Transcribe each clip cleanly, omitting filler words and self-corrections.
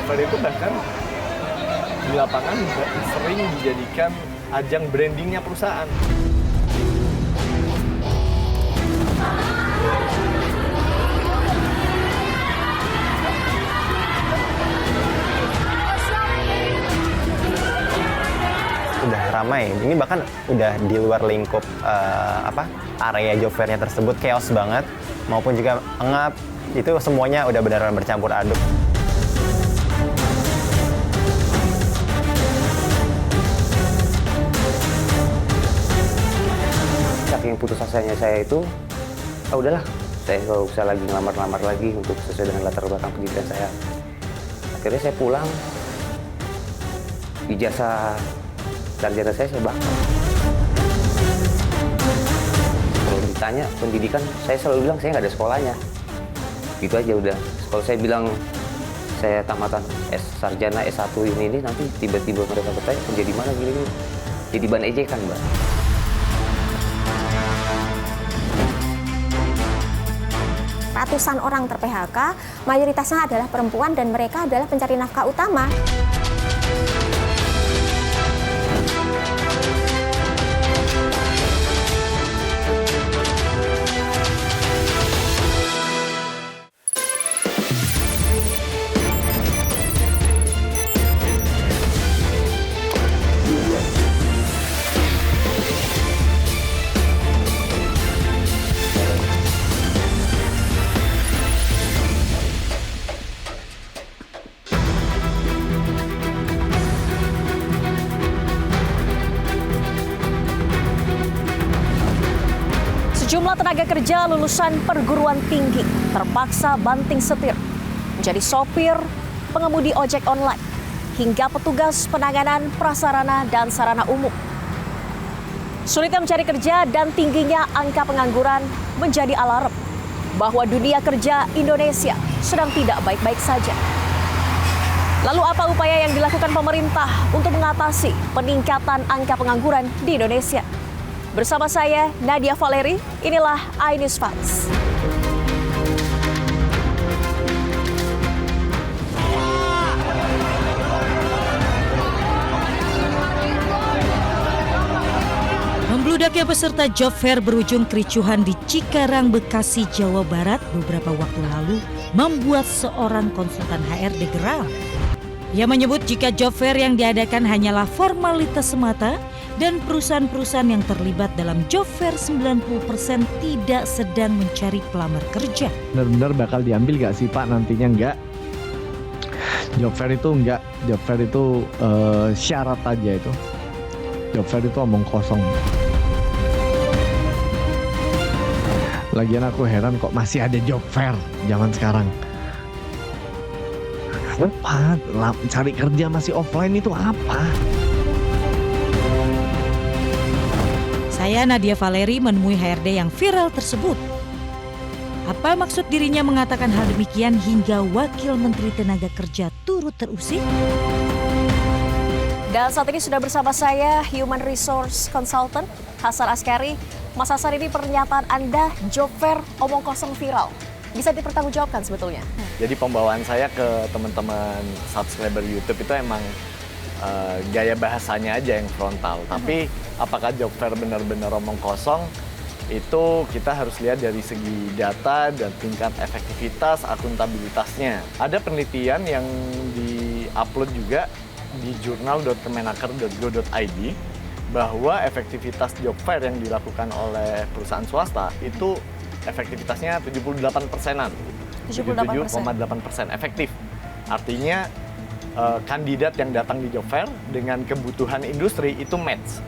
fair itu bahkan di lapangan sering dijadikan ajang brandingnya perusahaan. Udah ramai, ini bahkan udah di luar lingkup area job fair-nya tersebut, chaos banget, maupun juga pengap, itu semuanya udah benar-benar bercampur aduk. Saking putus asanya saya itu, udahlah, saya nggak usah lagi ngelamar-lamar lagi untuk sesuai dengan latar belakang pendidikan saya. Akhirnya saya pulang, ijazah sarjana saya bakar. Kalau ditanya pendidikan, saya selalu bilang saya nggak ada sekolahnya. Gitu aja udah. Kalau saya bilang saya tamatan sarjana S1 ini nanti tiba-tiba mereka bertanya jadi mana gini, jadi bahan ejekan, Mbak. Ratusan orang ter-PHK, mayoritasnya adalah perempuan dan mereka adalah pencari nafkah utama. Sejumlah tenaga kerja lulusan perguruan tinggi terpaksa banting setir menjadi sopir, pengemudi ojek online, hingga petugas penanganan prasarana dan sarana umum. Sulitnya mencari kerja dan tingginya angka pengangguran menjadi alarm bahwa dunia kerja Indonesia sedang tidak baik-baik saja. Lalu apa upaya yang dilakukan pemerintah untuk mengatasi peningkatan angka pengangguran di Indonesia? Bersama saya, Nadia Valeri, inilah iNews Facts. Membludaknya peserta job fair berujung kericuhan di Cikarang, Bekasi, Jawa Barat beberapa waktu lalu membuat seorang konsultan HRD geram. Ia menyebut jika job fair yang diadakan hanyalah formalitas semata dan perusahaan-perusahaan yang terlibat dalam job fair 90% tidak sedang mencari pelamar kerja. Benar-benar bakal diambil gak sih Pak nantinya? Enggak. Job fair itu enggak. Job fair itu syarat aja itu. Job fair itu omong kosong. Lagian aku heran kok masih ada job fair zaman sekarang. Apa? Cari kerja masih offline itu apa? Saya Nadia Valeri menemui HRD yang viral tersebut. Apa maksud dirinya mengatakan hal demikian hingga Wakil Menteri Tenaga Kerja turut terusik? Dan saat ini sudah bersama saya Human Resource Consultant Hasan Askari. Mas Hasan, ini pernyataan Anda job fair omong kosong viral. Bisa dipertanggungjawabkan sebetulnya? Jadi pembawaan saya ke teman-teman subscriber YouTube itu emang gaya bahasanya aja yang frontal. Tapi apakah job fair benar-benar omong kosong? Itu kita harus lihat dari segi data dan tingkat efektivitas, akuntabilitasnya. Ada penelitian yang di-upload juga di jurnal.kemenaker.go.id bahwa efektivitas job fair yang dilakukan oleh perusahaan swasta itu efektivitasnya 78%-an. 77,8% efektif. Artinya kandidat yang datang di job fair dengan kebutuhan industri itu match.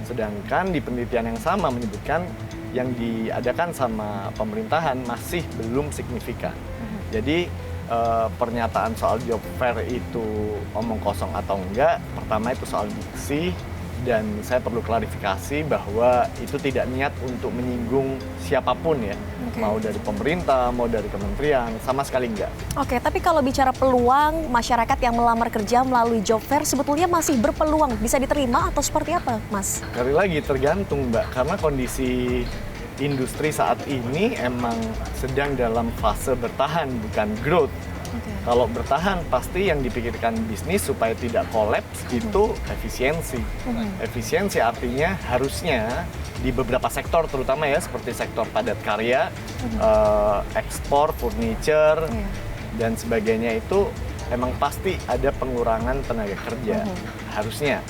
Sedangkan di penelitian yang sama menyebutkan yang diadakan sama pemerintahan masih belum signifikan. Jadi pernyataan soal job fair itu omong kosong atau enggak, pertama itu soal diksi, dan saya perlu klarifikasi bahwa itu tidak niat untuk menyinggung siapapun ya. Mau dari pemerintah, mau dari kementerian, sama sekali enggak. Oke, tapi kalau bicara peluang masyarakat yang melamar kerja melalui job fair sebetulnya masih berpeluang bisa diterima atau seperti apa, Mas? Sekali lagi tergantung Mbak, karena kondisi industri saat ini emang sedang dalam fase bertahan bukan growth. Kalau bertahan pasti yang dipikirkan bisnis supaya tidak kolaps itu efisiensi. Efisiensi artinya harusnya di beberapa sektor terutama ya seperti sektor padat karya, ekspor, furniture dan sebagainya itu emang pasti ada pengurangan tenaga kerja harusnya.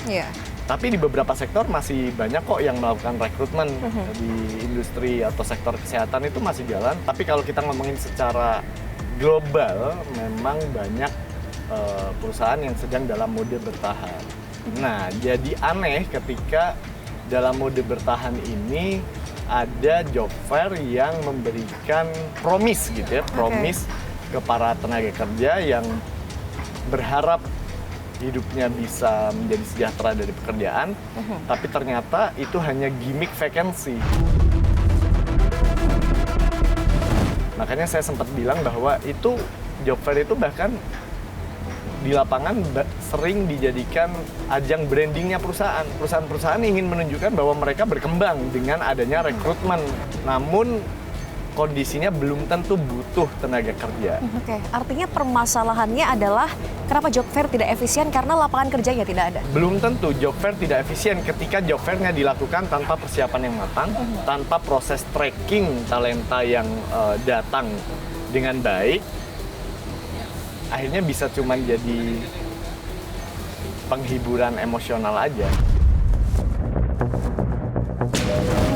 Tapi di beberapa sektor masih banyak kok yang melakukan rekrutmen di industri atau sektor kesehatan itu masih jalan. Tapi kalau kita ngomongin secara global, memang banyak perusahaan yang sedang dalam mode bertahan. Nah, jadi aneh ketika dalam mode bertahan ini ada job fair yang memberikan promise gitu ya, promise ke para tenaga kerja yang berharap hidupnya bisa menjadi sejahtera dari pekerjaan, tapi ternyata itu hanya gimmick vacancy. Makanya saya sempat bilang bahwa itu job fair itu bahkan di lapangan sering dijadikan ajang brandingnya perusahaan. Perusahaan-perusahaan ingin menunjukkan bahwa mereka berkembang dengan adanya rekrutmen. Namun kondisinya belum tentu butuh tenaga kerja. Artinya permasalahannya adalah kenapa job fair tidak efisien karena lapangan kerjanya tidak ada. Belum tentu job fair tidak efisien ketika job fair-nya dilakukan tanpa persiapan yang matang, tanpa proses tracking talenta yang datang dengan baik. Akhirnya bisa cuma jadi penghiburan emosional aja.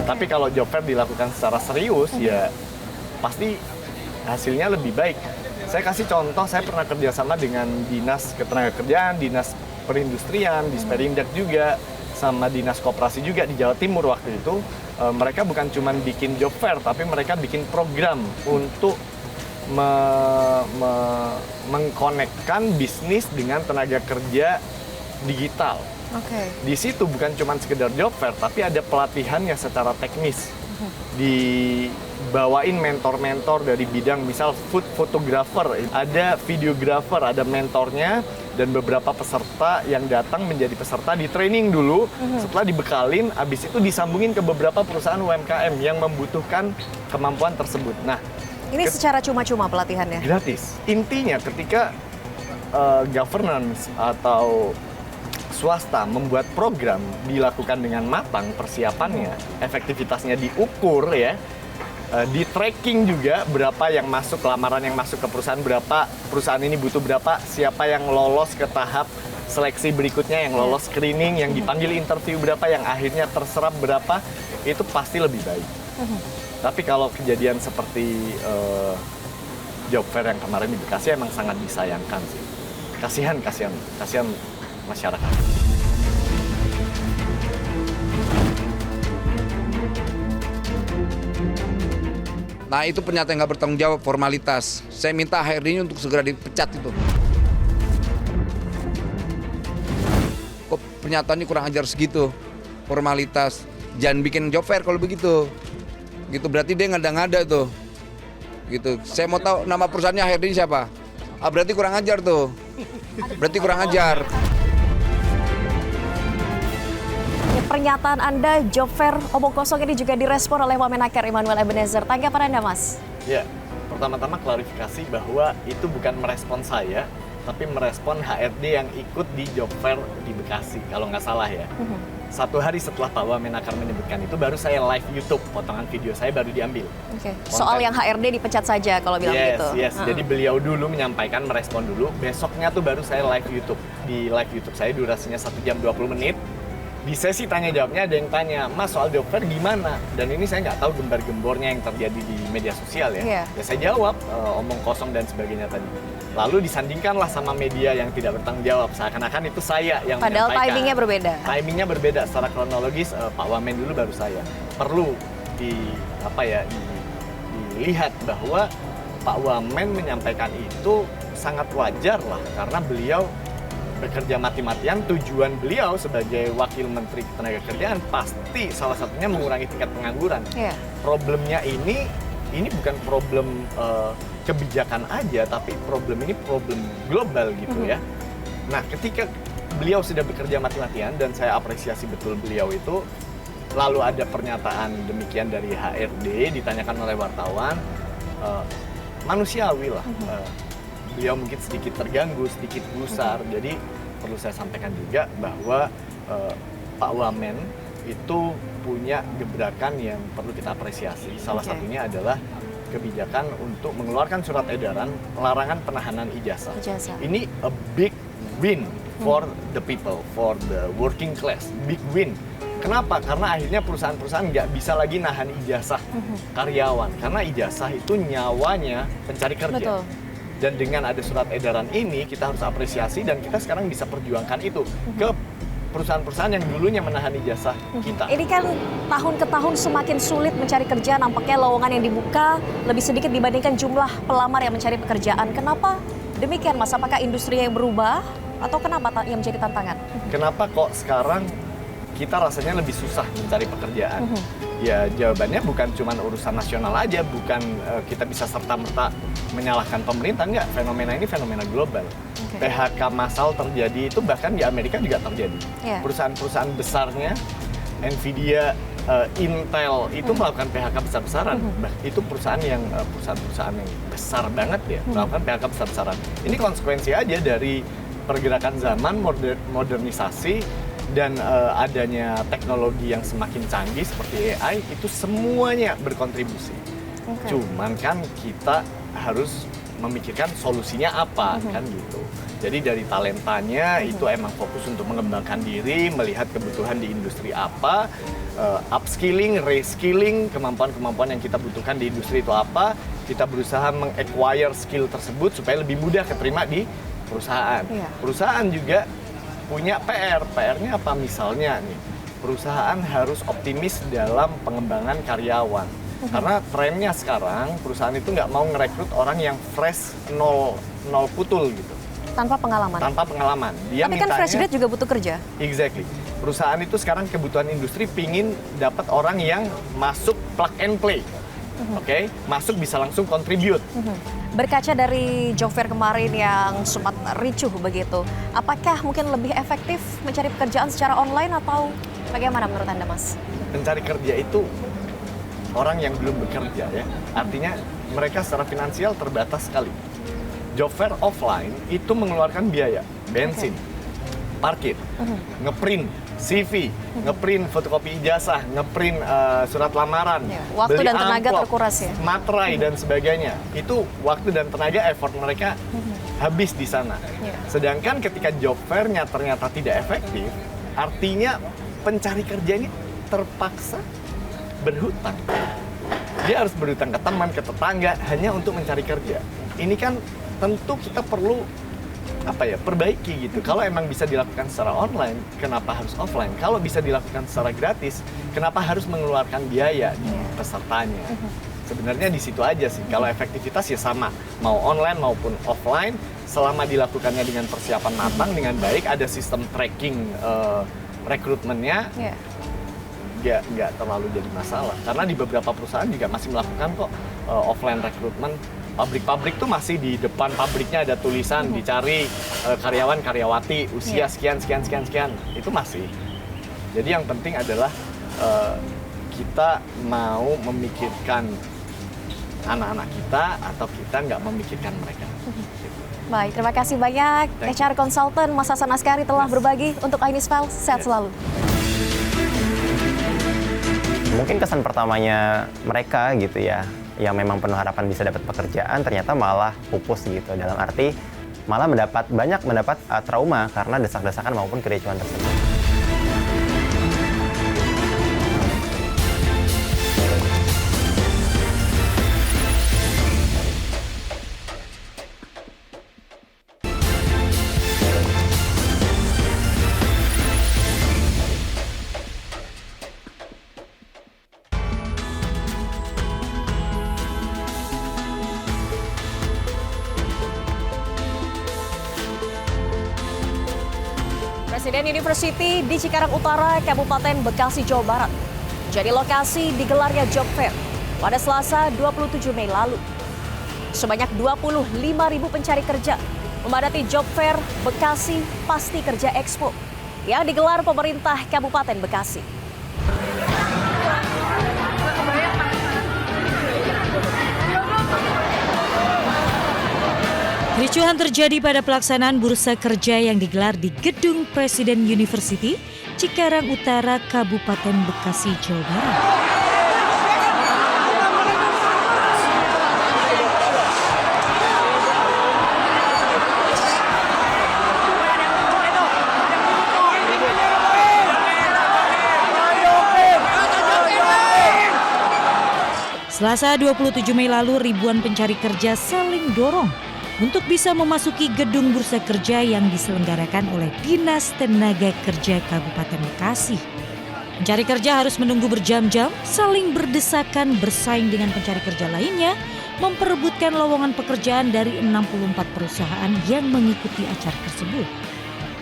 Tapi kalau job fair dilakukan secara serius, ya pasti hasilnya lebih baik. Saya kasih contoh, saya pernah kerjasama dengan Dinas Ketenagakerjaan, Dinas Perindustrian, Disperindak juga, sama Dinas Koperasi juga di Jawa Timur waktu itu. Mereka bukan cuma bikin job fair, tapi mereka bikin program untuk mengkonekkan bisnis dengan tenaga kerja digital. Di situ bukan cuma sekedar job fair, tapi ada pelatihannya secara teknis. Dibawain mentor-mentor dari bidang misal food photographer, ada videographer, ada mentornya, dan beberapa peserta yang datang menjadi peserta di training dulu. Setelah dibekalin, abis itu disambungin ke beberapa perusahaan UMKM yang membutuhkan kemampuan tersebut. Nah, ini secara cuma-cuma pelatihannya? Gratis. Intinya ketika governance atau swasta membuat program dilakukan dengan matang persiapannya, efektivitasnya diukur ya, di tracking juga berapa yang masuk, lamaran yang masuk ke perusahaan berapa, perusahaan ini butuh berapa, siapa yang lolos ke tahap seleksi berikutnya, yang lolos screening, yang dipanggil interview berapa, yang akhirnya terserap berapa, itu pasti lebih baik. Tapi kalau kejadian seperti job fair yang kemarin di Bekasi emang sangat disayangkan sih. Kasihan masyarakat. Nah itu pernyataan yang nggak bertanggung jawab, formalitas. Saya minta HRD-nya untuk segera dipecat itu. Kok pernyataannya kurang ajar segitu, formalitas. Jangan bikin job fair kalau begitu. Gitu berarti dia ngada-ngada tuh. Gitu. Saya mau tahu nama perusahaannya HRD siapa? Berarti kurang ajar tuh. Berarti kurang ajar. Pernyataan Anda job fair omong kosong ini juga direspon oleh Wamenaker Immanuel Ebenezer. Tanggapan Anda, Mas? Ya, pertama-tama klarifikasi bahwa itu bukan merespon saya, tapi merespon HRD yang ikut di job fair di Bekasi, kalau nggak salah ya. Satu hari setelah Pak Wamenaker menyebutkan itu, baru saya live YouTube, potongan video saya baru diambil. Soal yang HRD dipecat saja kalau bilang gitu. Yes. Jadi beliau dulu menyampaikan, merespon dulu, besoknya tuh baru saya live YouTube. Di live YouTube saya durasinya 1 jam 20 menit. Di sesi tanya jawabnya ada yang tanya, Mas soal job fair gimana? Dan ini saya nggak tahu gembar-gembornya yang terjadi di media sosial ya. Ya saya jawab, omong kosong dan sebagainya tadi. Lalu disandingkanlah sama media yang tidak bertanggung jawab, seakan-akan itu saya yang padahal menyampaikan. timingnya berbeda. Timingnya berbeda, secara kronologis Pak Wamen dulu baru saya. Perlu dilihat bahwa Pak Wamen menyampaikan itu sangat wajar lah, karena beliau bekerja mati-matian. Tujuan beliau sebagai Wakil Menteri Ketenagakerjaan pasti salah satunya mengurangi tingkat pengangguran. Problemnya ini bukan problem kebijakan aja, tapi problem ini problem global gitu ya. Nah, ketika beliau sudah bekerja mati-matian dan saya apresiasi betul beliau itu, lalu ada pernyataan demikian dari HRD ditanyakan oleh wartawan, manusiawi lah. beliau mungkin sedikit terganggu, sedikit gusar. Jadi perlu saya sampaikan juga bahwa Pak Wamen itu punya gebrakan yang perlu kita apresiasi. Salah satunya adalah kebijakan untuk mengeluarkan surat edaran larangan penahanan ijazah. Ini a big win for the people, for the working class. Big win. Kenapa? Karena akhirnya perusahaan-perusahaan nggak bisa lagi nahan ijazah karyawan. Karena ijazah itu nyawanya pencari kerja. Betul. Dan dengan ada surat edaran ini, kita harus apresiasi dan kita sekarang bisa perjuangkan itu ke perusahaan-perusahaan yang dulunya menahan ijazah kita. Ini kan tahun ke tahun semakin sulit mencari kerja, nampaknya lowongan yang dibuka lebih sedikit dibandingkan jumlah pelamar yang mencari pekerjaan. Kenapa demikian, Mas? Apakah industri yang berubah atau kenapa yang menjadi tantangan? Kenapa kok sekarang kita rasanya lebih susah mencari pekerjaan? Ya jawabannya bukan cuma urusan nasional aja, bukan kita bisa serta-merta menyalahkan pemerintah, enggak. Fenomena ini fenomena global. PHK massal terjadi itu bahkan di Amerika juga terjadi. Perusahaan-perusahaan besarnya, Nvidia, Intel itu melakukan PHK besar-besaran. Itu perusahaan yang besar banget ya, melakukan PHK besar-besaran. Ini konsekuensi aja dari pergerakan zaman, modernisasi, dan adanya teknologi yang semakin canggih seperti AI, itu semuanya berkontribusi. Cuman kan kita harus memikirkan solusinya apa, kan gitu. Jadi dari talentanya itu emang fokus untuk mengembangkan diri, melihat kebutuhan di industri apa, upskilling, reskilling, kemampuan-kemampuan yang kita butuhkan di industri itu apa, kita berusaha meng-acquire skill tersebut supaya lebih mudah keterima di perusahaan. Perusahaan juga punya PR-nya apa? Misalnya nih, perusahaan harus optimis dalam pengembangan karyawan. Karena trennya sekarang, perusahaan itu nggak mau ngerekrut orang yang fresh, nol putul gitu. Tanpa pengalaman? Tanpa pengalaman. Tapi kan fresh grade juga butuh kerja? Exactly. Perusahaan itu sekarang kebutuhan industri pingin dapat orang yang masuk plug and play. Oke, masuk bisa langsung contribute. Berkaca dari job fair kemarin yang sempat ricuh begitu, apakah mungkin lebih efektif mencari pekerjaan secara online atau bagaimana menurut Anda, Mas? Mencari kerja itu orang yang belum bekerja ya, artinya mereka secara finansial terbatas sekali. Job fair offline itu mengeluarkan biaya, bensin, parkir, ngeprint CV, ngeprint fotokopi ijazah, ngeprint surat lamaran, waktu beli dan tenaga amplop, terkuras ya, materai dan sebagainya. Itu waktu dan tenaga, effort mereka habis di sana. Sedangkan ketika job fair-nya ternyata tidak efektif, artinya pencari kerja ini terpaksa berhutang. Dia harus berhutang ke teman, ke tetangga hanya untuk mencari kerja. Ini kan tentu kita perlu perbaiki gitu. Kalau emang bisa dilakukan secara online, kenapa harus offline? Kalau bisa dilakukan secara gratis, kenapa harus mengeluarkan biaya di pesertanya? Sebenarnya di situ aja sih. Kalau efektivitas ya sama, mau online maupun offline, selama dilakukannya dengan persiapan matang, dengan baik, ada sistem tracking rekrutmennya, nggak terlalu jadi masalah. Karena di beberapa perusahaan juga masih melakukan kok offline rekrutmen. Pabrik-pabrik tuh masih di depan pabriknya ada tulisan dicari karyawan-karyawati usia sekian. Itu masih. Jadi yang penting adalah kita mau memikirkan anak-anak kita atau kita nggak memikirkan mereka. Baik, terima kasih banyak HR Consultant Mas Hasan Askari telah berbagi untuk iNewsFile. Sehat selalu. Mungkin kesan pertamanya mereka gitu ya, yang memang penuh harapan bisa dapat pekerjaan, ternyata malah pupus gitu. Dalam arti malah banyak mendapat trauma karena desak-desakan maupun kericuhan tersebut. Presiden University di Cikarang Utara, Kabupaten Bekasi, Jawa Barat, jadi lokasi digelarnya Job Fair pada Selasa 27 Mei lalu. Sebanyak 25.000 pencari kerja memadati Job Fair Bekasi Pasti Kerja Expo yang digelar pemerintah Kabupaten Bekasi. Kericuhan terjadi pada pelaksanaan bursa kerja yang digelar di Gedung Presiden University, Cikarang Utara, Kabupaten Bekasi, Jawa Barat. Selasa 27 Mei lalu, ribuan pencari kerja saling dorong untuk bisa memasuki gedung bursa kerja yang diselenggarakan oleh Dinas Tenaga Kerja Kabupaten Bekasi. Pencari kerja harus menunggu berjam-jam, saling berdesakan bersaing dengan pencari kerja lainnya, memperebutkan lowongan pekerjaan dari 64 perusahaan yang mengikuti acara tersebut.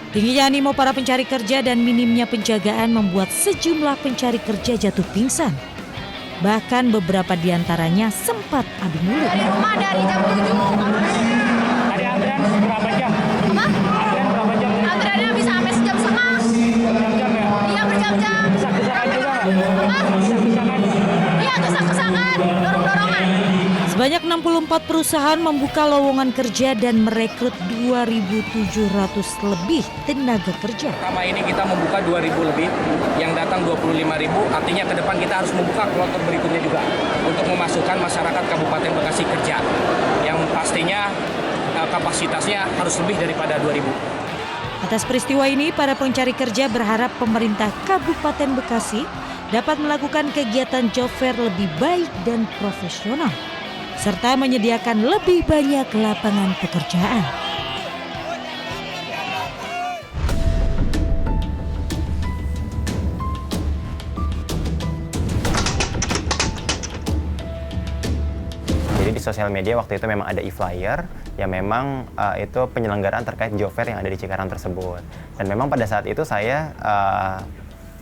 Tingginya animo para pencari kerja dan minimnya penjagaan membuat sejumlah pencari kerja jatuh pingsan. Bahkan beberapa di antaranya sempat adu mulut. Dari rumah dari jam 7. Ada antrean berapa jam? Apa? Antrean berapa jam? Antreannya bisa sampai sejam setengah. Berjam-jam ya? Iya, berjam-jam. Desak-desakan juga nggak? Apa? Desak-desakan? Iya, desak-desakan, dorong-dorongan. Sebanyak 64 perusahaan membuka lowongan kerja dan merekrut 2.700 lebih tenaga kerja. Pertama ini kita membuka 2.000 lebih, yang datang 25.000, artinya ke depan kita harus membuka kloter berikutnya juga untuk memasukkan masyarakat Kabupaten Bekasi kerja, yang pastinya kapasitasnya harus lebih daripada 2.000. Atas peristiwa ini, para pencari kerja berharap pemerintah Kabupaten Bekasi dapat melakukan kegiatan job fair lebih baik dan profesional, serta menyediakan lebih banyak lapangan pekerjaan. Jadi di sosial media waktu itu memang ada e-flyer yang memang itu penyelenggaraan terkait job fair yang ada di Cikarang tersebut. Dan memang pada saat itu saya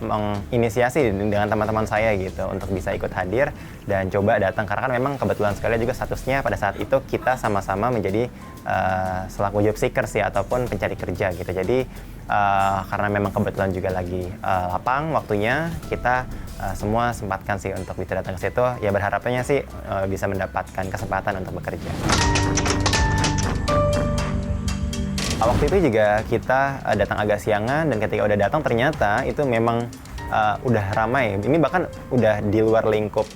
menginisiasi dengan teman-teman saya gitu untuk bisa ikut hadir dan coba datang, karena kan memang kebetulan sekali juga statusnya pada saat itu kita sama-sama menjadi selaku job seeker sih ataupun pencari kerja gitu. Jadi karena memang kebetulan juga lagi lapang waktunya, kita semua sempatkan sih untuk bisa datang ke situ. Ya berharapnya sih bisa mendapatkan kesempatan untuk bekerja. Waktu itu juga kita datang agak siangan, dan ketika udah datang ternyata itu memang udah ramai. Ini bahkan udah di luar lingkup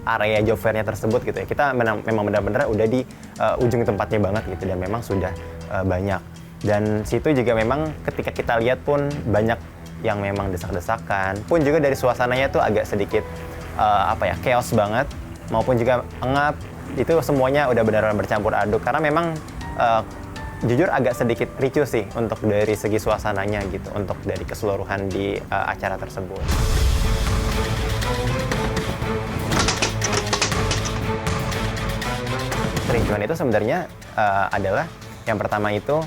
area job fair-nya tersebut gitu ya. Kita memang benar-benar udah di ujung tempatnya banget gitu, dan memang sudah banyak. Dan situ juga memang ketika kita lihat pun banyak yang memang desak-desakan, pun juga dari suasananya tuh agak sedikit chaos banget, maupun juga engap. Itu semuanya udah benar-benar bercampur aduk, karena memang jujur agak sedikit ricuh sih untuk dari segi suasananya gitu, untuk dari keseluruhan di acara tersebut. Kericuhan itu sebenarnya adalah yang pertama itu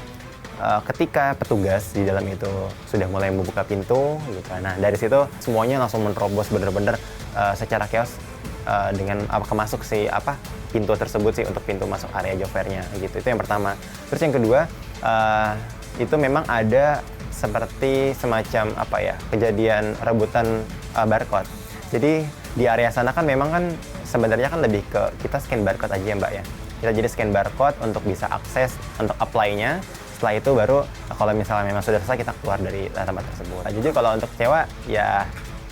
ketika petugas di dalam itu sudah mulai membuka pintu gitu. Nah, dari situ semuanya langsung menerobos bener-bener secara chaos dengan masuk si pintu tersebut sih, untuk pintu masuk area job fair-nya gitu. Itu yang pertama. Terus yang kedua, itu memang ada seperti semacam kejadian rebutan barcode. Jadi di area sana kan memang kan sebenarnya kan lebih ke kita scan barcode aja ya Mbak ya. Kita jadi scan barcode untuk bisa akses untuk apply-nya. Setelah itu baru kalau misalnya memang sudah selesai kita keluar dari tempat tersebut. Nah, jujur kalau untuk kecewa ya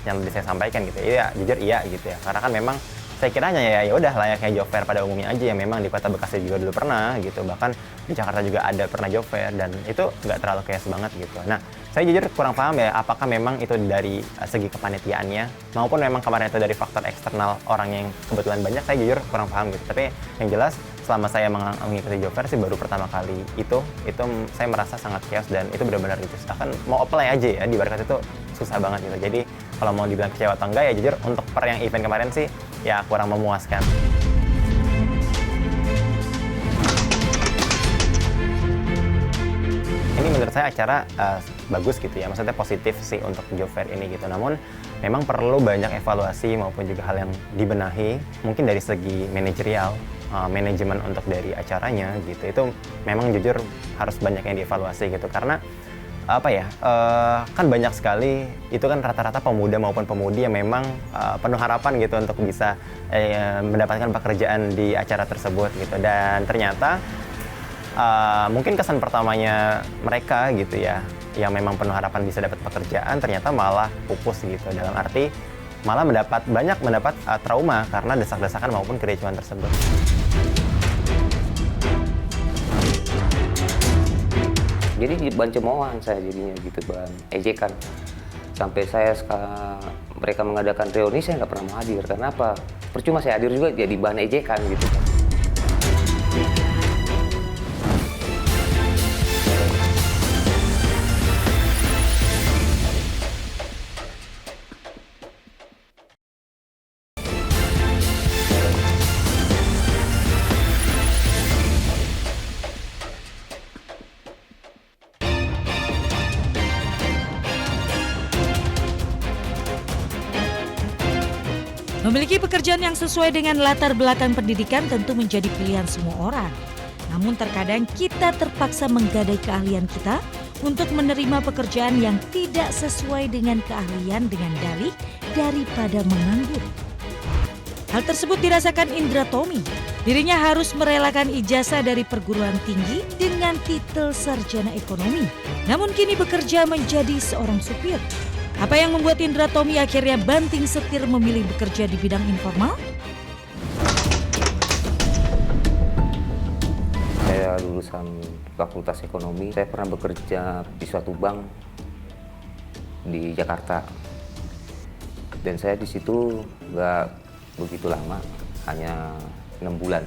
yang bisa saya sampaikan gitu ya, jujur iya gitu ya. Karena kan memang saya kiranya ya udah layaknya job fair pada umumnya aja, yang memang di Kota Bekasi juga dulu pernah gitu, bahkan di Jakarta juga ada pernah job fair, dan itu nggak terlalu chaos banget gitu. Nah, saya jujur kurang paham ya apakah memang itu dari segi kepanitiaannya maupun memang kemarin itu dari faktor eksternal orang yang kebetulan banyak. Saya jujur kurang paham gitu. Tapi yang jelas selama saya mengikuti job fair sih baru pertama kali itu saya merasa sangat chaos, dan itu benar-benar itu bahkan mau apply aja ya di Barcode itu susah banget gitu. Jadi kalau mau dibilang kecewa atau enggak ya jujur untuk per yang event kemarin sih ya kurang memuaskan. Ini menurut saya acara bagus gitu ya, maksudnya positif sih untuk job fair ini gitu. Namun memang perlu banyak evaluasi maupun juga hal yang dibenahi, mungkin dari segi manajerial, manajemen untuk dari acaranya gitu. Itu memang jujur harus banyak yang dievaluasi gitu, karena kan banyak sekali itu kan rata-rata pemuda maupun pemudi yang memang penuh harapan gitu untuk bisa mendapatkan pekerjaan di acara tersebut gitu. Dan ternyata Mungkin kesan pertamanya mereka gitu ya, yang memang penuh harapan bisa dapat pekerjaan, ternyata malah pupus gitu. Dalam arti malah banyak mendapat trauma karena desak-desakan maupun kericuhan tersebut. Jadi bahan cemoohan saya jadinya gitu, bahan ejekan. Sampai mereka mengadakan reuni, saya nggak pernah mau hadir. Karena apa? Percuma saya hadir juga jadi bahan ejekan gitu kan. Memiliki pekerjaan yang sesuai dengan latar belakang pendidikan tentu menjadi pilihan semua orang. Namun terkadang kita terpaksa menggadai keahlian kita untuk menerima pekerjaan yang tidak sesuai dengan keahlian dengan dalih daripada menganggur. Hal tersebut dirasakan Indra Tommy. Dirinya harus merelakan ijazah dari perguruan tinggi dengan titel sarjana ekonomi. Namun kini bekerja menjadi seorang supir. Apa yang membuat Indra Tommy akhirnya banting setir memilih bekerja di bidang informal? Saya lulusan Fakultas Ekonomi. Saya pernah bekerja di suatu bank di Jakarta. Dan saya di situ nggak begitu lama, hanya 6 bulan.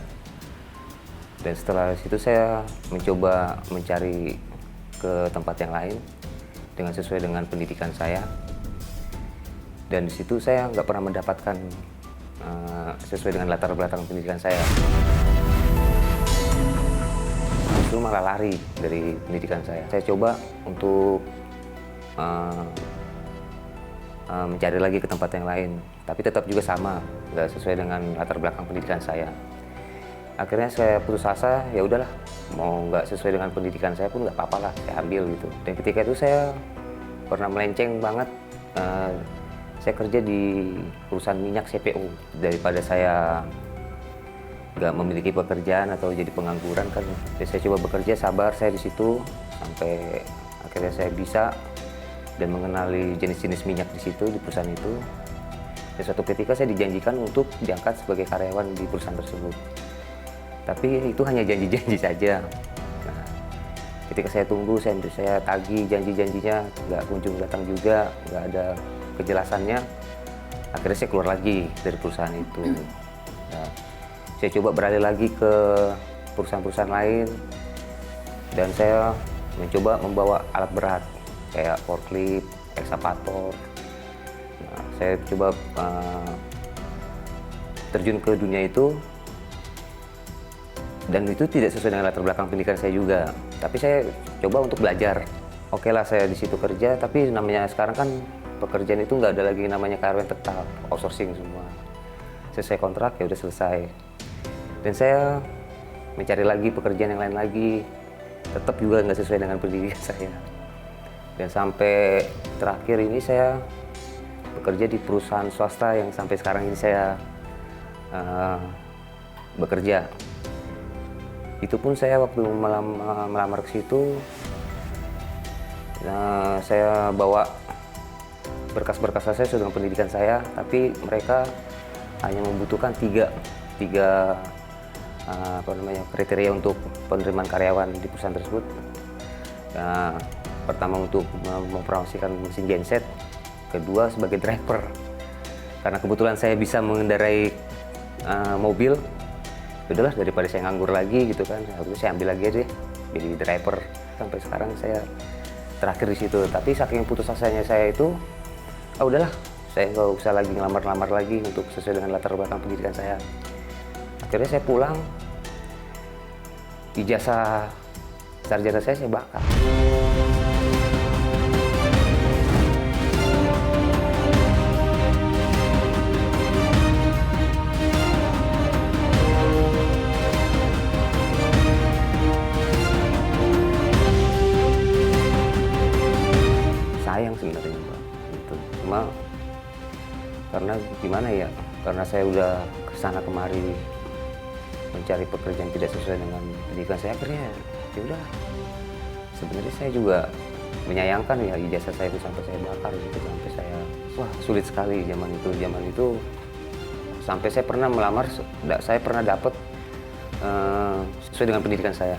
Dan setelah situ saya mencoba mencari ke tempat yang lain dengan sesuai dengan pendidikan saya, dan di situ saya nggak pernah mendapatkan sesuai dengan latar belakang pendidikan saya. Justru malah lari dari pendidikan saya. Saya coba untuk mencari lagi ke tempat yang lain, tapi tetap juga sama, nggak sesuai dengan latar belakang pendidikan saya. Akhirnya saya putus asa, ya udahlah, mau nggak sesuai dengan pendidikan saya pun nggak apa-apa lah, saya ambil gitu. Dan ketika itu saya pernah melenceng banget, saya kerja di perusahaan minyak CPO. Daripada saya nggak memiliki pekerjaan atau jadi pengangguran kan, jadi saya coba bekerja, sabar saya di situ sampai akhirnya saya bisa dan mengenali jenis-jenis minyak di situ, di perusahaan itu. Dan suatu ketika saya dijanjikan untuk diangkat sebagai karyawan di perusahaan tersebut. Tapi itu hanya janji-janji saja. Nah, ketika saya tunggu, saya tagih janji-janjinya, nggak kunjung datang juga, nggak ada kejelasannya. Akhirnya saya keluar lagi dari perusahaan itu. Nah, saya coba beralih lagi ke perusahaan-perusahaan lain, dan saya mencoba membawa alat berat kayak forklift, ekskavator. Nah, saya coba terjun ke dunia itu. Dan itu tidak sesuai dengan latar belakang pendidikan saya juga. Tapi saya coba untuk belajar. Oke lah, saya di situ kerja, tapi namanya sekarang kan pekerjaan itu nggak ada lagi namanya karyawan tetap, outsourcing semua. Selesai kontrak ya udah selesai. Dan saya mencari lagi pekerjaan yang lain lagi, tetap juga nggak sesuai dengan pendidikan saya. Dan sampai terakhir ini saya bekerja di perusahaan swasta yang sampai sekarang ini saya bekerja. Itu pun saya waktu melamar ke situ, saya bawa berkas-berkas saya sesuai dengan pendidikan saya, tapi mereka hanya membutuhkan tiga kriteria untuk penerimaan karyawan di perusahaan tersebut. Nah, pertama untuk mempromosikan mesin genset, kedua sebagai driver, karena kebetulan saya bisa mengendarai mobil. Udahlah, daripada saya nganggur lagi gitu kan, habis saya ambil lagi aja jadi driver. Sampai sekarang saya terakhir di situ. Tapi saking putus asanya saya itu, udahlah, saya nggak usah lagi ngelamar-lamar lagi untuk sesuai dengan latar belakang pendidikan saya. Akhirnya saya pulang, ijazah sarjana saya bakar. Sayang sebenarnya Mbak, gitu. Cuma karena gimana ya, karena saya udah kesana kemari mencari pekerjaan tidak sesuai dengan pendidikan saya, akhirnya ya udah. Sebenarnya saya juga menyayangkan ya ijazah saya itu sampai saya bakar gitu, sampai saya wah sulit sekali zaman itu sampai saya pernah melamar, saya pernah dapat sesuai dengan pendidikan saya.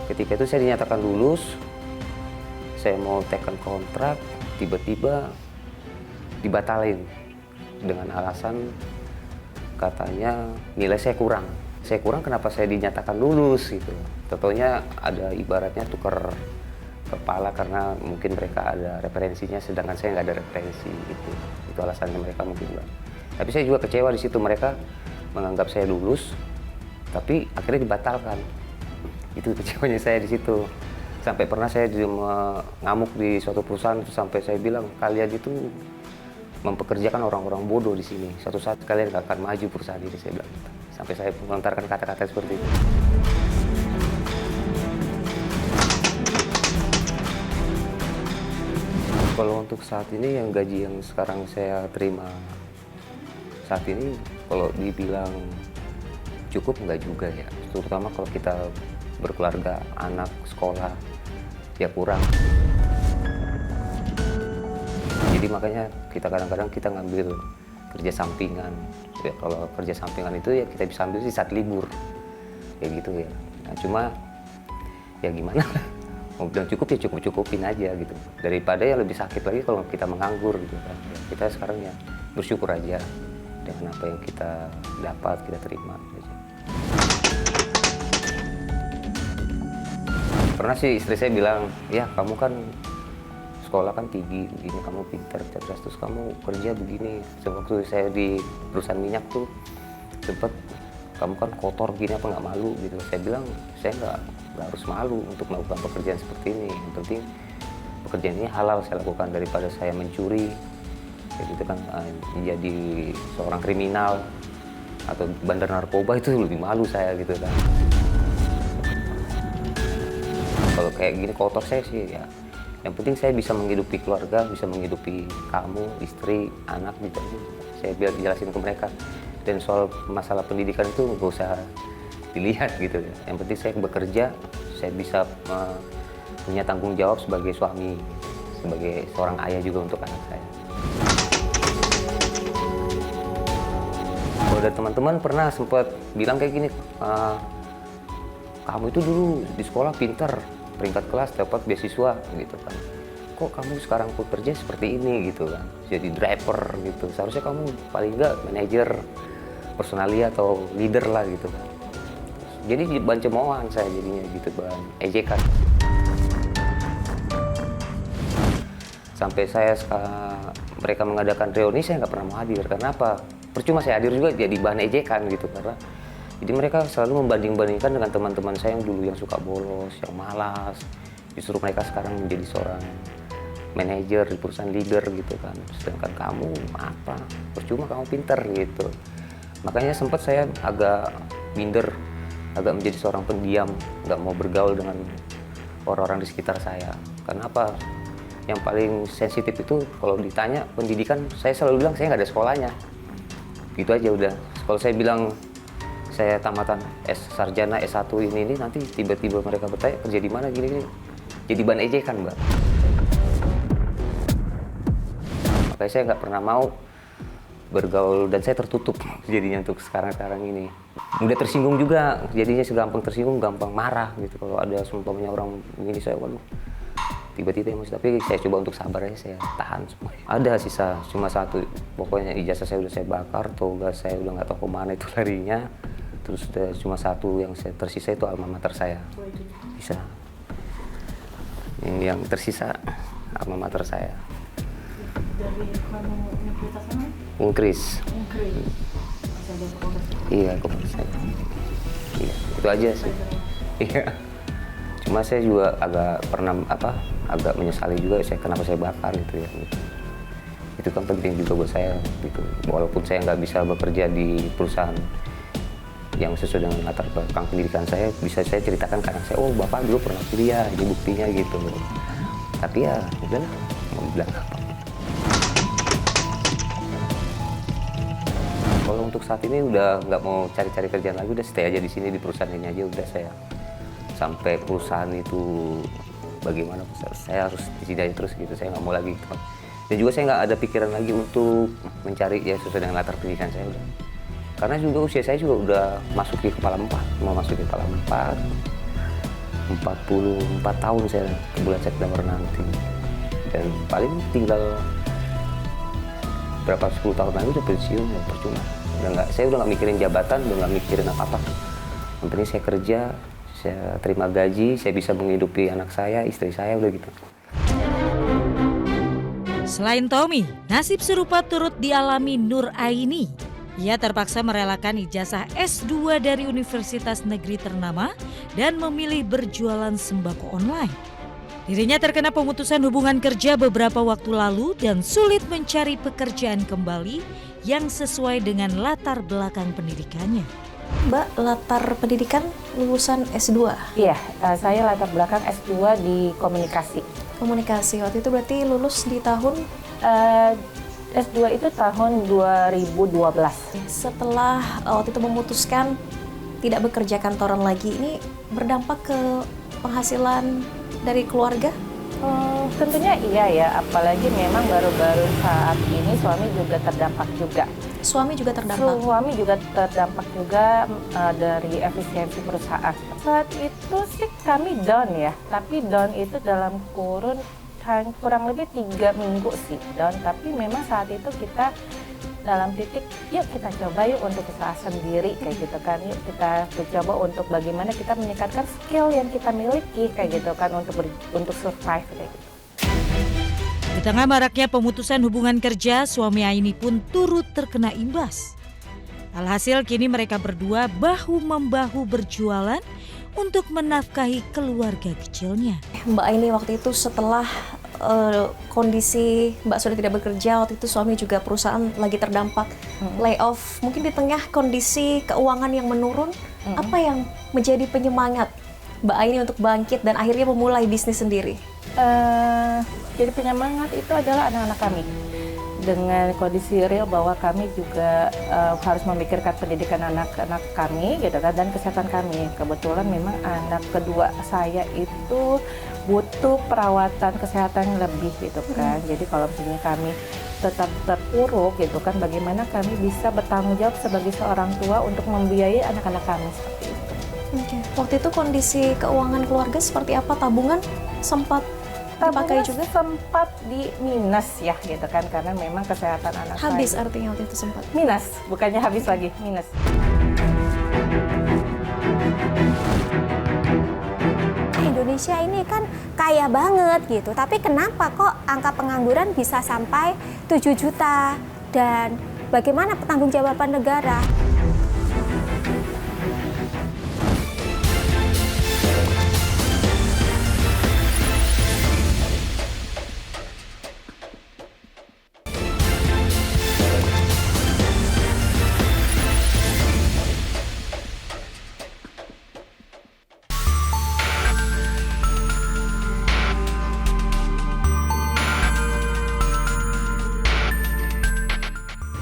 Ketika itu saya dinyatakan lulus, saya mau tekan kontrak, tiba-tiba dibatalin dengan alasan katanya nilai saya kurang. Saya kurang kenapa saya dinyatakan lulus gitu. Tentunya ada ibaratnya tukar kepala karena mungkin mereka ada referensinya sedangkan saya nggak ada referensi gitu. Itu alasannya mereka mungkin juga. Tapi saya juga kecewa di situ, mereka menganggap saya lulus tapi akhirnya dibatalkan. Itu kecewanya saya di situ. Sampai pernah saya ngamuk di suatu perusahaan sampai saya bilang kalian itu mempekerjakan orang-orang bodoh di sini. Suatu saat kalian nggak akan maju perusahaan ini, saya bilang gitu. Sampai saya melontarkan kata-kata seperti itu. Kalau untuk saat ini yang gaji yang sekarang saya terima saat ini, kalau dibilang cukup nggak juga ya. Terutama kalau kita berkeluarga, anak, sekolah, ya kurang. Jadi makanya kita kadang-kadang kita ngambil kerja sampingan. Ya, kalau kerja sampingan itu ya kita bisa ambil di saat libur, kayak gitu ya. Nah, cuma ya gimana? Mau bilang cukup ya cukup-cukupin aja gitu. Daripada yang lebih sakit lagi kalau kita menganggur gitu kan. Ya, kita sekarang ya bersyukur aja dengan apa yang kita dapat, kita terima aja. Pernah sih istri saya bilang, ya kamu kan sekolah kan tinggi, begini kamu pintar, cerdas, terus kamu kerja begini. Sewaktu saya di perusahaan minyak tuh sempet, kamu kan kotor gini apa nggak malu gitu. Saya bilang saya nggak harus malu untuk melakukan pekerjaan seperti ini. Yang penting pekerjaan ini halal saya lakukan daripada saya mencuri, kayak gitu kan, jadi seorang kriminal atau bandar narkoba itu lebih malu saya gitu kan. Kalau kayak gini kotor saya sih ya. Yang penting saya bisa menghidupi keluarga, bisa menghidupi kamu, istri, anak gitu. Saya biar jelasin ke mereka. Dan soal masalah pendidikan itu nggak usah dilihat gitu ya. Yang penting saya bekerja, saya bisa punya tanggung jawab sebagai suami, sebagai seorang ayah juga untuk anak saya. Kalau ada teman-teman pernah sempat bilang kayak gini, kamu itu dulu di sekolah pintar, peringkat kelas dapat beasiswa gitu kan. Kok kamu sekarang bekerja seperti ini gitu kan, jadi driver gitu. Seharusnya kamu paling nggak manajer, personalia atau leader lah gitu kan. Jadi bahan cemoohan saya jadinya gitu, bahan ejekan. Sampai mereka mengadakan reuni saya nggak pernah mau hadir. Karena apa? Percuma saya hadir juga jadi bahan ejekan gitu, karena jadi mereka selalu membanding-bandingkan dengan teman-teman saya yang dulu yang suka bolos, yang malas. Justru mereka sekarang menjadi seorang manajer di perusahaan leader gitu kan. Sedangkan kamu apa? Percuma kamu pinter gitu. Makanya sempat saya agak minder, agak menjadi seorang pendiam, nggak mau bergaul dengan orang-orang di sekitar saya. Karena apa? Yang paling sensitif itu kalau ditanya pendidikan, saya selalu bilang saya nggak ada sekolahnya. Gitu aja udah. Kalau saya bilang saya tamatan sarjana S1 ini nanti tiba-tiba mereka bertanya kerja di mana gini, jadi bahan ejekan, Mbak. Makanya saya nggak pernah mau bergaul dan saya tertutup jadinya untuk sekarang ini. Mudah tersinggung juga, jadinya segampang tersinggung, gampang marah gitu. Kalau ada seumpamanya orang begini saya, waduh, tiba-tiba emosi. Tapi saya coba untuk sabar aja, saya tahan semuanya. Ada sisa cuma satu, pokoknya ijazah saya udah saya bakar, toga saya udah nggak tahu kemana itu larinya. Terus cuma satu yang tersisa itu alma mater saya. Bisa. Yang tersisa alma mater saya. Dari kamu universitas mana? Unkris. Iya, komunitas saya. Iya, itu aja sih. Iya. Cuma saya juga agak menyesali juga kenapa saya bakar gitu ya. Itu kan penting juga buat saya gitu. Walaupun saya nggak bisa bekerja di perusahaan yang sesuai dengan latar belakang pendidikan saya, bisa saya ceritakan ke anak saya, oh bapak dulu pernah kuliah, ini buktinya gitu. Tapi ya udahlah, mau bilang apa. Kalau untuk saat ini udah nggak mau cari-cari kerjaan lagi, udah stay aja di sini di perusahaan ini aja, udah saya sampai perusahaan itu bagaimana saya harus di sini aja terus gitu, saya nggak mau lagi. Dan juga saya nggak ada pikiran lagi untuk mencari ya sesuai dengan latar pendidikan saya udah. Karena juga usia saya juga udah masuk di kepala 4, mau masuk di kepala 4, 44 tahun saya ke bulan September nanti. Dan paling tinggal berapa 10 tahun lagi udah pensiun, ya percuma. Saya udah nggak mikirin jabatan, udah nggak mikirin apa-apa. Yang penting saya kerja, saya terima gaji, saya bisa menghidupi anak saya, istri saya, udah gitu. Selain Tommy, nasib serupa turut dialami Nur Aini. Ia terpaksa merelakan ijazah S2 dari universitas negeri ternama dan memilih berjualan sembako online. Dirinya terkena pemutusan hubungan kerja beberapa waktu lalu dan sulit mencari pekerjaan kembali yang sesuai dengan latar belakang pendidikannya. Mbak, latar pendidikan lulusan S2? Iya, saya latar belakang S2 di komunikasi. Komunikasi, waktu itu berarti lulus di tahun? S2 itu tahun 2012. Setelah waktu itu memutuskan tidak bekerja kantoran lagi, ini berdampak ke penghasilan dari keluarga? Tentunya iya ya, apalagi memang baru-baru saat ini suami juga terdampak juga. Suami juga terdampak? Suami juga terdampak juga dari efisiensi perusahaan. Saat itu sih kami down ya, tapi down itu dalam kurang lebih 3 minggu sih down. Tapi memang saat itu kita dalam titik, yuk kita coba yuk untuk usaha sendiri kayak gitu kan. Yuk kita coba untuk bagaimana kita meningkatkan skill yang kita miliki kayak gitu kan untuk survive kayak gitu. Di tengah maraknya pemutusan hubungan kerja, suami Aini pun turut terkena imbas. Alhasil kini mereka berdua bahu-membahu berjualan untuk menafkahi keluarga kecilnya. Mbak Aini waktu itu setelah kondisi Mbak sudah tidak bekerja, waktu itu suami juga perusahaan lagi terdampak layoff. Mungkin di tengah kondisi keuangan yang menurun, apa yang menjadi penyemangat Mbak Aini untuk bangkit dan akhirnya memulai bisnis sendiri? Jadi penyemangat itu adalah anak-anak kami. Dengan kondisi real bahwa kami juga harus memikirkan pendidikan anak-anak kami gitu kan, dan kesehatan kami. Kebetulan memang anak kedua saya itu butuh perawatan kesehatan lebih gitu kan. Jadi kalau misalnya kami tetap terpuruk gitu kan, bagaimana kami bisa bertanggung jawab sebagai seorang tua untuk membiayai anak-anak kami seperti itu. Okay. Waktu itu kondisi keuangan keluarga seperti apa? Tabungan sempat dipakai juga? Sempat di minus ya gitu kan, karena memang kesehatan anak habis saya. Artinya waktu itu sempat? Minus, bukannya habis lagi, minus. Indonesia ini kan kaya banget gitu, tapi kenapa kok angka pengangguran bisa sampai 7 juta? Dan bagaimana pertanggungjawaban negara?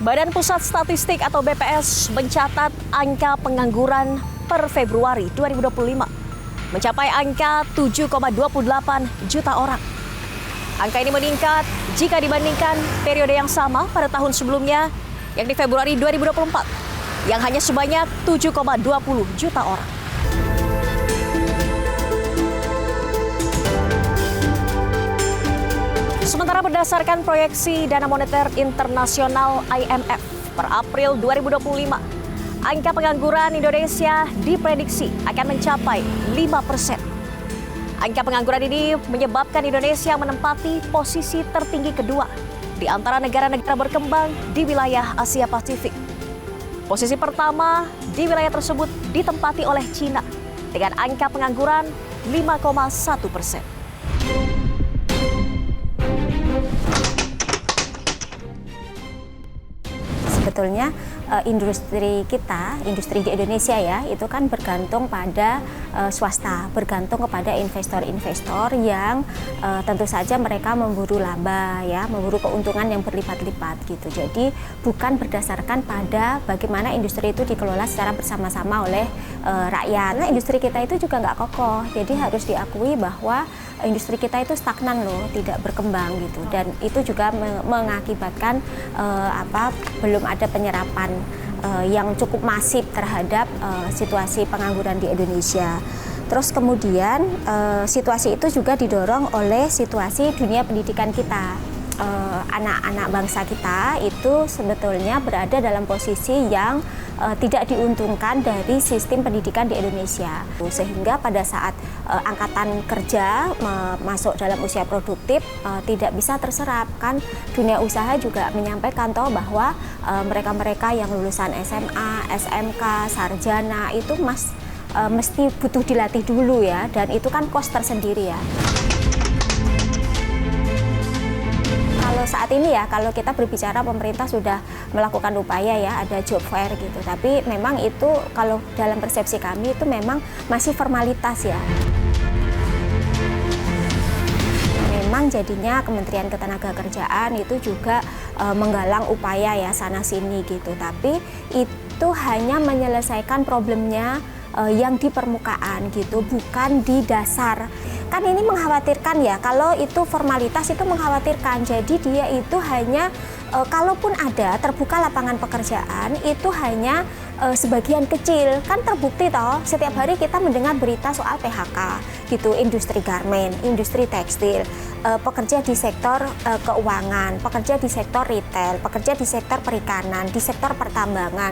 Badan Pusat Statistik atau BPS mencatat angka pengangguran per Februari 2025 mencapai angka 7,28 juta orang. Angka ini meningkat jika dibandingkan periode yang sama pada tahun sebelumnya, yang di Februari 2024, yang hanya sebanyak 7,20 juta orang. Sementara berdasarkan proyeksi Dana Moneter Internasional IMF per April 2025, angka pengangguran Indonesia diprediksi akan mencapai 5%. Angka pengangguran ini menyebabkan Indonesia menempati posisi tertinggi kedua di antara negara-negara berkembang di wilayah Asia Pasifik. Posisi pertama di wilayah tersebut ditempati oleh Cina dengan angka pengangguran 5,1%. Sebetulnya industri kita, industri di Indonesia ya, itu kan bergantung pada swasta. bergantung kepada investor-investor yang tentu saja mereka memburu laba ya, memburu keuntungan yang berlipat-lipat gitu. Jadi bukan berdasarkan pada bagaimana industri itu dikelola secara bersama-sama oleh rakyat. Nah, industri kita itu juga nggak kokoh, jadi harus diakui bahwa industri kita itu stagnan loh, tidak berkembang gitu, dan itu juga mengakibatkan belum ada penyerapan yang cukup masif terhadap situasi pengangguran di Indonesia. Terus kemudian situasi itu juga didorong oleh situasi dunia pendidikan kita. Anak-anak bangsa kita itu sebetulnya berada dalam posisi yang tidak diuntungkan dari sistem pendidikan di Indonesia, sehingga pada saat angkatan kerja masuk dalam usia produktif tidak bisa terserap. Kan dunia usaha juga menyampaikan toh bahwa mereka-mereka yang lulusan SMA, SMK, sarjana itu mesti butuh dilatih dulu ya, dan itu kan kos tersendiri ya. Kalau saat ini ya, kalau kita berbicara pemerintah sudah melakukan upaya ya, ada job fair gitu. Tapi memang itu kalau dalam persepsi kami itu memang masih formalitas ya. Memang jadinya Kementerian Ketenagakerjaan itu juga menggalang upaya ya sana sini gitu. Tapi itu hanya menyelesaikan problemnya yang di permukaan gitu, bukan di dasar. Kan ini mengkhawatirkan ya, kalau itu formalitas itu mengkhawatirkan. Jadi dia itu hanya kalaupun ada terbuka lapangan pekerjaan itu hanya sebagian kecil. Kan terbukti toh setiap hari kita mendengar berita soal PHK gitu, industri garmen, industri tekstil, pekerja di sektor keuangan, pekerja di sektor retail, pekerja di sektor perikanan, di sektor pertambangan,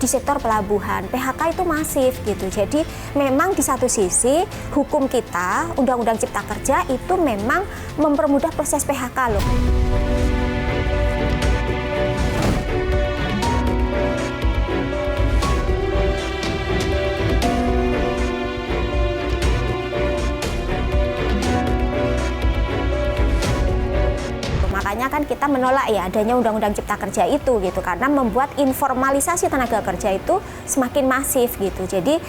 di sektor pelabuhan. PHK itu masif gitu. Jadi memang di satu sisi hukum kita, Undang-Undang Cipta Kerja itu memang mempermudah proses PHK loh. Makanya kan kita menolak ya adanya Undang-Undang Cipta Kerja itu gitu, karena membuat informalisasi tenaga kerja itu semakin masif gitu. Jadi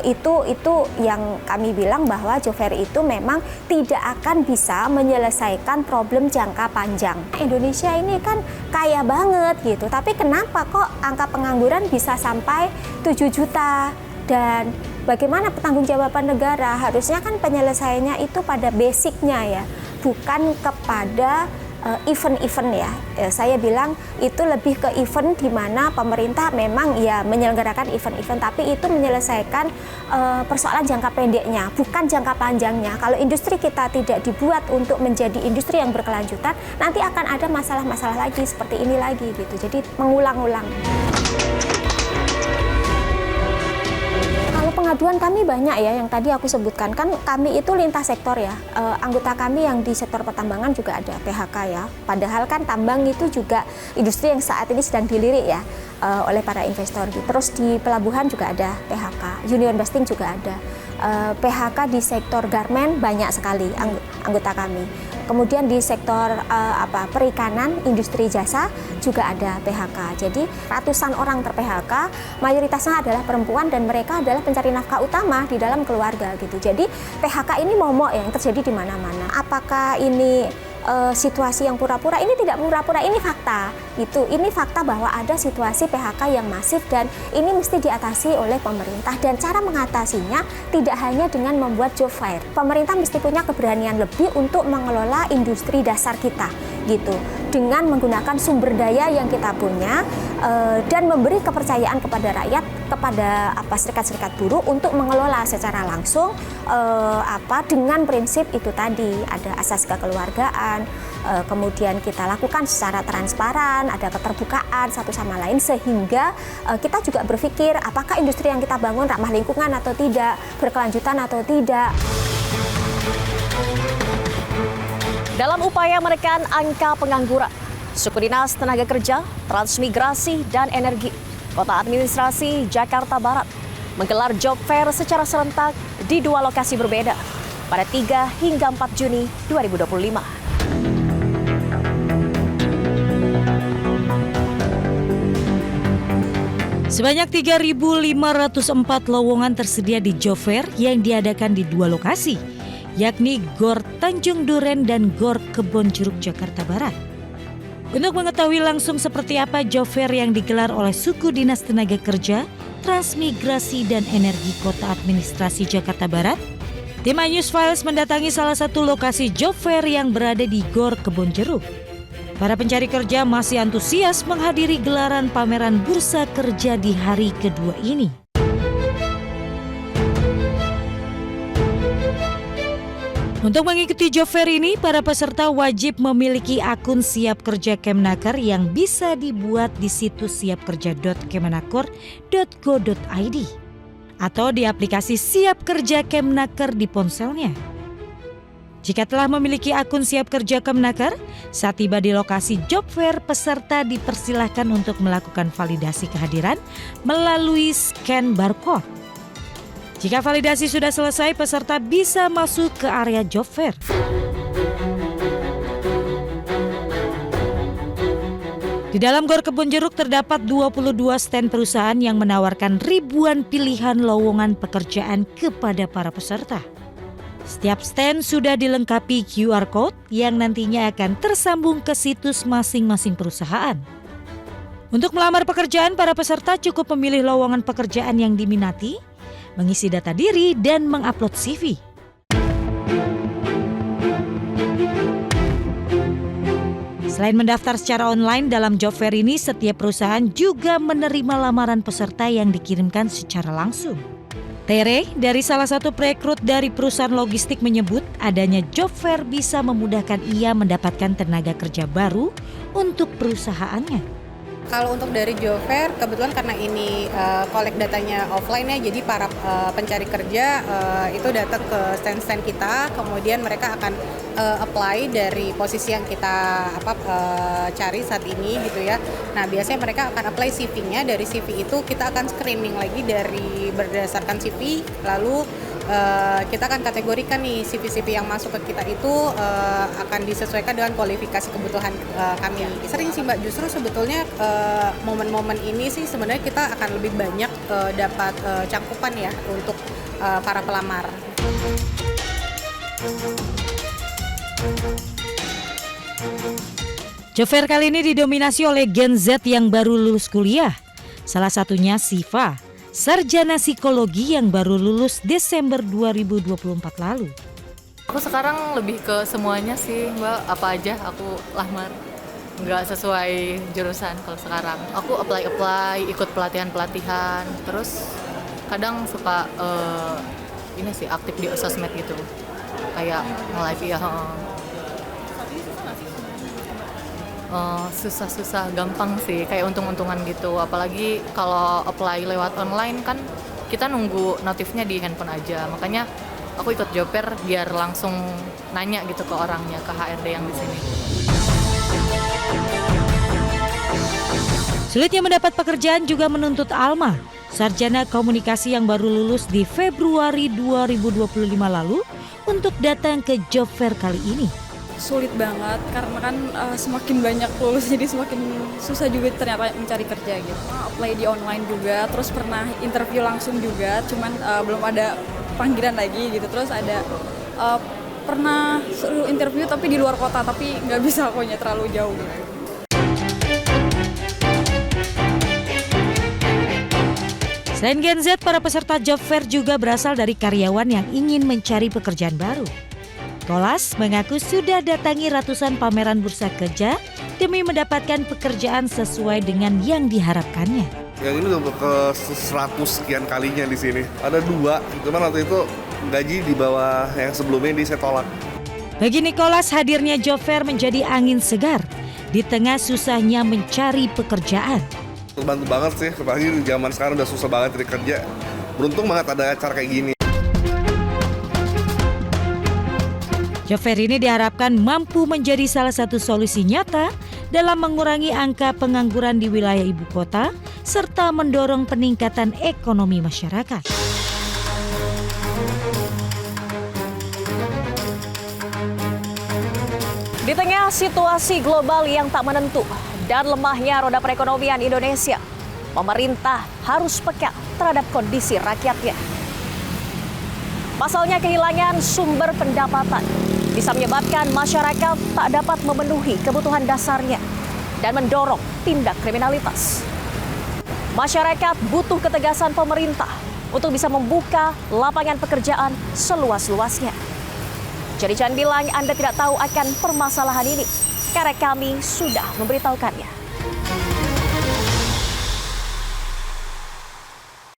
itu yang kami bilang bahwa job fair itu memang tidak akan bisa menyelesaikan problem jangka panjang. Indonesia ini kan kaya banget gitu, tapi kenapa kok angka pengangguran bisa sampai 7 juta? Dan bagaimana pertanggungjawaban negara? Harusnya kan penyelesaiannya itu pada basicnya ya, bukan kepada event-event ya. Saya bilang itu lebih ke event di mana pemerintah memang ya menyelenggarakan event-event, tapi itu menyelesaikan persoalan jangka pendeknya, bukan jangka panjangnya. Kalau industri kita tidak dibuat untuk menjadi industri yang berkelanjutan, nanti akan ada masalah-masalah lagi seperti ini lagi gitu. Jadi mengulang-ulang. Pengaduan kami banyak ya, yang tadi aku sebutkan. Kan kami itu lintas sektor ya, anggota kami yang di sektor pertambangan juga ada PHK ya, padahal kan tambang itu juga industri yang saat ini sedang dilirik ya oleh para investor gitu. Terus di pelabuhan juga ada PHK, Union Busting juga ada, PHK di sektor garmen banyak sekali anggota kami. Kemudian di sektor perikanan, industri jasa juga ada PHK. Jadi ratusan orang ter-PHK, mayoritasnya adalah perempuan dan mereka adalah pencari nafkah utama di dalam keluarga gitu. Jadi PHK ini momok yang terjadi di mana-mana. Apakah ini situasi yang pura-pura? Ini tidak pura-pura, ini fakta gitu. Ini fakta bahwa ada situasi PHK yang masif dan ini mesti diatasi oleh pemerintah, dan cara mengatasinya tidak hanya dengan membuat job fair. Pemerintah mesti punya keberanian lebih untuk mengelola industri dasar kita gitu, dengan menggunakan sumber daya yang kita punya dan memberi kepercayaan kepada rakyat, kepada serikat-serikat buruh untuk mengelola secara langsung dengan prinsip itu tadi, ada asas kekeluargaan, kemudian kita lakukan secara transparan, ada keterbukaan satu sama lain, sehingga kita juga berpikir apakah industri yang kita bangun ramah lingkungan atau tidak, berkelanjutan atau tidak. Dalam upaya menekan angka pengangguran, Suku Dinas Tenaga Kerja, Transmigrasi, dan Energi Kota Administrasi Jakarta Barat menggelar job fair secara serentak di 2 lokasi berbeda pada 3 hingga 4 Juni 2025. Sebanyak 3.504 lowongan tersedia di Job Fair yang diadakan di 2 lokasi, yakni Gor Tanjung Duren dan Gor Kebonjeruk, Jakarta Barat. Untuk mengetahui langsung seperti apa Job Fair yang digelar oleh Suku Dinas Tenaga Kerja, Transmigrasi dan Energi Kota Administrasi Jakarta Barat, tim iNews Files mendatangi salah satu lokasi Job Fair yang berada di Gor Kebonjeruk. Para pencari kerja masih antusias menghadiri gelaran pameran bursa kerja di hari kedua ini. Untuk mengikuti Job Fair ini, para peserta wajib memiliki akun Siap Kerja Kemnaker yang bisa dibuat di situs siapkerja.kemenaker.go.id atau di aplikasi Siap Kerja Kemnaker di ponselnya. Jika telah memiliki akun Siap Kerja Kemnaker, saat tiba di lokasi Job Fair, peserta dipersilahkan untuk melakukan validasi kehadiran melalui scan barcode. Jika validasi sudah selesai, peserta bisa masuk ke area Job Fair. Di dalam Gor Kebonjeruk terdapat 22 stand perusahaan yang menawarkan ribuan pilihan lowongan pekerjaan kepada para peserta. Setiap stand sudah dilengkapi QR Code yang nantinya akan tersambung ke situs masing-masing perusahaan. Untuk melamar pekerjaan, para peserta cukup memilih lowongan pekerjaan yang diminati, mengisi data diri, dan mengupload CV. Selain mendaftar secara online dalam Job Fair ini, setiap perusahaan juga menerima lamaran peserta yang dikirimkan secara langsung. Tere dari salah satu perekrut dari perusahaan logistik menyebut adanya Job Fair bisa memudahkan ia mendapatkan tenaga kerja baru untuk perusahaannya. Kalau untuk dari Job Fair, kebetulan karena ini collect datanya offline ya, jadi para pencari kerja itu datang ke stand-stand kita, kemudian mereka akan apply dari posisi yang kita cari saat ini gitu ya. Nah biasanya mereka akan apply CV-nya, dari CV itu kita akan screening lagi dari berdasarkan CV, lalu kita akan kategorikan nih CV-CV yang masuk ke kita itu akan disesuaikan dengan kualifikasi kebutuhan kami. Sering sih Mbak, justru sebetulnya momen-momen ini sih sebenarnya kita akan lebih banyak dapat cangkupan ya untuk para pelamar. Job Fair kali ini didominasi oleh Gen Z yang baru lulus kuliah. Salah satunya Siva, sarjana psikologi yang baru lulus Desember 2024 lalu. Aku sekarang lebih ke semuanya sih Mbak, apa aja aku lamar. Nggak sesuai jurusan kalau sekarang. Aku apply, ikut pelatihan-pelatihan, terus kadang suka ini sih aktif di sosmed gitu. Kayak nge-live ya. Susah-susah, gampang sih, kayak untung-untungan gitu. Apalagi kalau apply lewat online kan kita nunggu notifnya di handphone aja. Makanya aku ikut Job Fair biar langsung nanya gitu ke orangnya, ke HRD yang di sini. Sulitnya mendapat pekerjaan juga menuntut Alma, sarjana komunikasi yang baru lulus di Februari 2025 lalu untuk datang ke Job Fair kali ini. Sulit banget karena kan semakin banyak lulus jadi semakin susah juga ternyata mencari kerja gitu. Apply di online juga, terus pernah interview langsung juga, cuman belum ada panggilan lagi gitu. Terus ada pernah suruh interview tapi di luar kota, tapi nggak bisa pokoknya terlalu jauh gitu. Selain Gen Z, para peserta Job Fair juga berasal dari karyawan yang ingin mencari pekerjaan baru. Kolas mengaku sudah datangi ratusan pameran bursa kerja demi mendapatkan pekerjaan sesuai dengan yang diharapkannya. Yang ini udah ke 100 sekian kalinya di sini. Ada 2, cuman waktu itu gaji di bawah yang sebelumnya saya tolak. Bagi Nicholas, hadirnya Job Fair menjadi angin segar di tengah susahnya mencari pekerjaan. Terbantu banget sih, apalagi di zaman sekarang udah susah banget cari kerja. Beruntung banget ada acara kayak gini. Job Fair ini diharapkan mampu menjadi salah satu solusi nyata dalam mengurangi angka pengangguran di wilayah ibu kota serta mendorong peningkatan ekonomi masyarakat. Di tengah situasi global yang tak menentu dan lemahnya roda perekonomian Indonesia, Pemerintah harus peka terhadap kondisi rakyatnya. Pasalnya kehilangan sumber pendapatan bisa menyebabkan masyarakat tak dapat memenuhi kebutuhan dasarnya dan mendorong tindak kriminalitas. Masyarakat butuh ketegasan pemerintah untuk bisa membuka lapangan pekerjaan seluas-luasnya. Jadi jangan bilang Anda tidak tahu akan permasalahan ini, karena kami sudah memberitahukannya.